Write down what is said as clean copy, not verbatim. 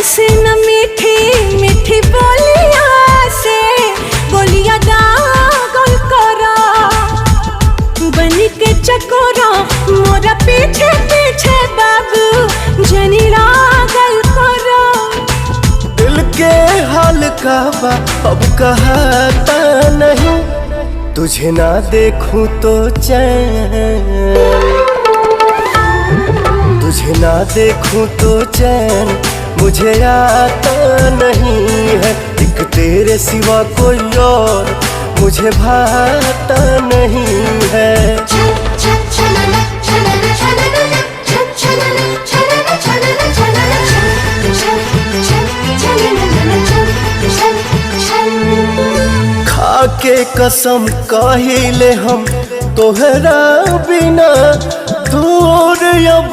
ऐसे न मीठी मीठी बोलिया से बोलिया दागल करा, बन के चकोरा मोरा पीछे पीछे बाबू जनी लागल करा। दिल के हाल का बा अब कहता नहीं, तुझे ना देखूं तो चैन, तुझे ना देखूं तो चैन मुझे आता नहीं है। एक तेरे सिवा कोई और मुझे भाता नहीं है। खाके कसम काहिले हम तोहरा बिना दूर अब